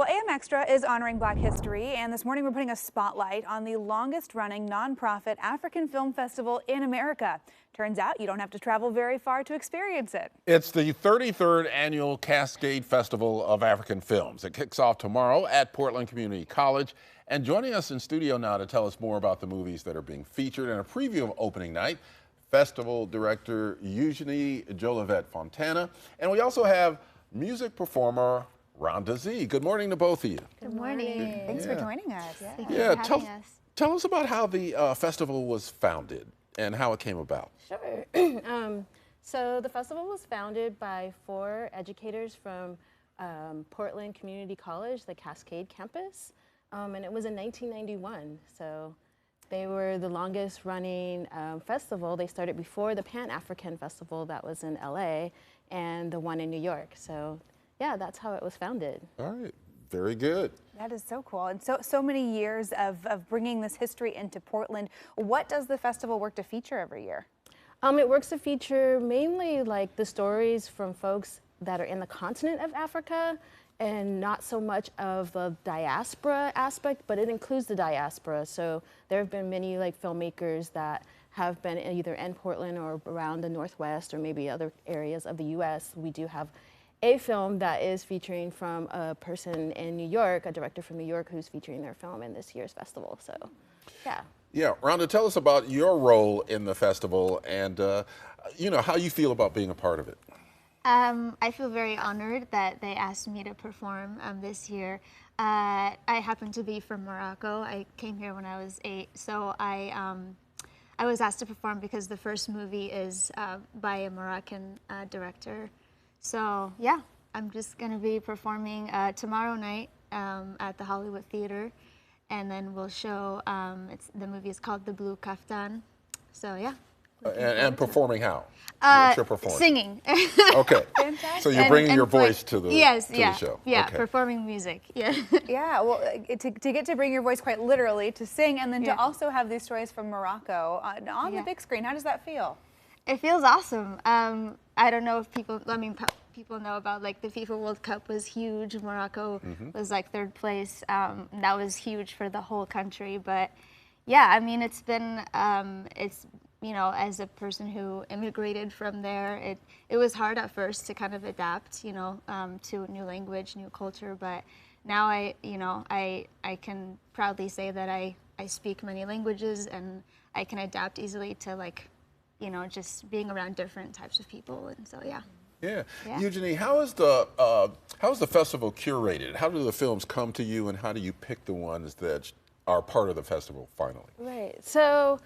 Well, AM Extra is honoring Black history, and this morning we're putting a spotlight on the longest-running nonprofit African film festival in America. Turns out you don't have to travel very far to experience it. It's the 33rd annual Cascade Festival of African Films. It kicks off tomorrow at Portland Community College. And joining us in studio now to tell us more about the movies that are being featured and a preview of opening night, festival director Eugenie Jolivet Fontana. And we also have music performer Rhonda Z. Good morning to both of you. Good morning. Thanks for joining us. Yeah, tell us about how the festival was founded and how it came about. Sure. So the festival was founded by 4 educators from Portland Community College, the Cascade campus, and it was in 1991. So they were the longest running festival. They started before the Pan-African Festival that was in LA and the one in New York. So yeah, that's how it was founded. All right, very good. That is so cool. And so many years of bringing this history into Portland. What does the festival work to feature every year? It works to feature mainly like the stories from folks that are in the continent of Africa and not so much of the diaspora aspect, but it includes the diaspora. So there have been many like filmmakers that have been either in Portland or around the Northwest or maybe other areas of the US. We do have a film that is featuring from a person in New York, a director from New York who's featuring their film in this year's festival, so yeah. Yeah, Rhonda, tell us about your role in the festival and how you feel about being a part of it. I feel very honored that they asked me to perform this year. I happen to be from Morocco. I came here when I was 8, so I was asked to perform because the first movie is by a Moroccan director. So yeah, I'm just gonna be performing tomorrow night at the Hollywood Theater, and then we'll show. The movie is called The Blue Kaftan. So yeah. And performing how? What's your performance? Singing. Okay. So you're bringing your voice to the the show. Yeah, okay. Performing music. Yeah. Yeah. Well, to get to bring your voice quite literally, to sing, and then to also have these stories from Morocco on the big screen. How does that feel? It feels awesome. I don't know if people know about like the FIFA World Cup was huge. Morocco was like 3rd place. That was huge for the whole country. But yeah, I mean, it's been, as a person who immigrated from there, it was hard at first to kind of adapt, to a new language, new culture. But now I can proudly say that I speak many languages and I can adapt easily to just being around different types of people, and so yeah. Yeah. Eugenie, how is the festival curated? How do the films come to you, and how do you pick the ones that are part of the festival finally? Right. So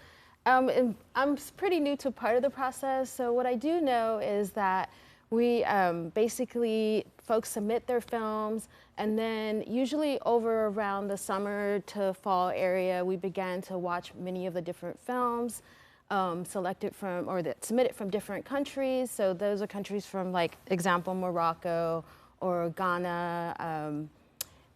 I'm pretty new to part of the process. So what I do know is that we basically folks submit their films, and then usually over around the summer to fall area, we began to watch many of the different films. Selected from or that submitted from different countries. So those are countries from, like, example, Morocco or Ghana,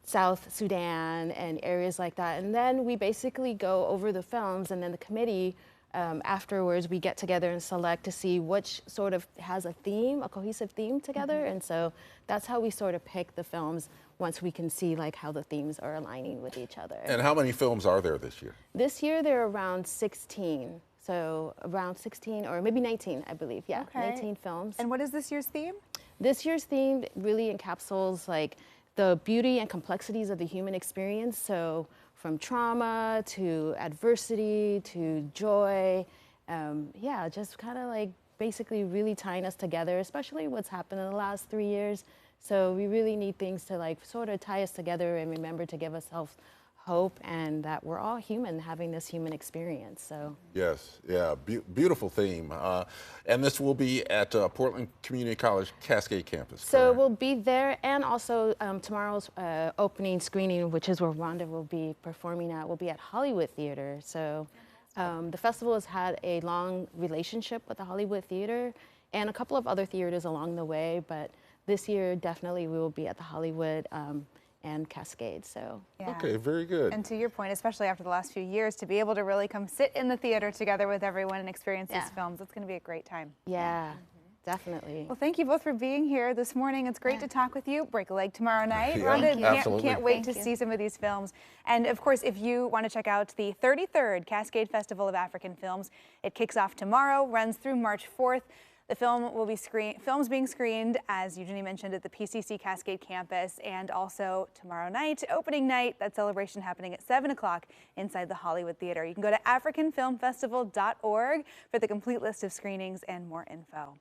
South Sudan, and areas like that. And then we basically go over the films, and then the committee afterwards we get together and select to see which sort of has a theme, a cohesive theme together. And so that's how we sort of pick the films once we can see like how the themes are aligning with each other. And how many films are there this year? This year there are around 16. So around 16 or maybe 19, I believe. Yeah, okay. 19 films. And what is this year's theme? This year's theme really encapsulates like the beauty and complexities of the human experience. So from trauma to adversity to joy. Just kind of like basically really tying us together, especially what's happened in the last 3 years. So we really need things to like sort of tie us together and remember to give ourselves hope and that we're all human having this human experience. So yes, yeah, beautiful theme. And this will be at Portland Community College Cascade campus. So correct? we'll be there, and also tomorrow's opening screening, which is where Rhonda will be performing at, will be at Hollywood Theater. So the festival has had a long relationship with the Hollywood Theater and a couple of other theaters along the way, but this year definitely we will be at the Hollywood and Cascade. So okay, very good. And to your point, especially after the last few years, to be able to really come sit in the theater together with everyone and experience these films, it's going to be a great time. Yeah. Definitely. Well, thank you both for being here this morning. It's great to talk with you. Break a leg tomorrow night. Yeah, Rhonda, absolutely. can't wait to Thank you. see some of these films. And of course, if you want to check out the 33rd Cascade Festival of African Films, it kicks off tomorrow, runs through March 4th. The film will be films being screened, as Eugenie mentioned, at the PCC Cascade campus, and also tomorrow night, opening night, that celebration happening at 7 o'clock inside the Hollywood Theater. You can go to AfricanFilmFestival.org for the complete list of screenings and more info.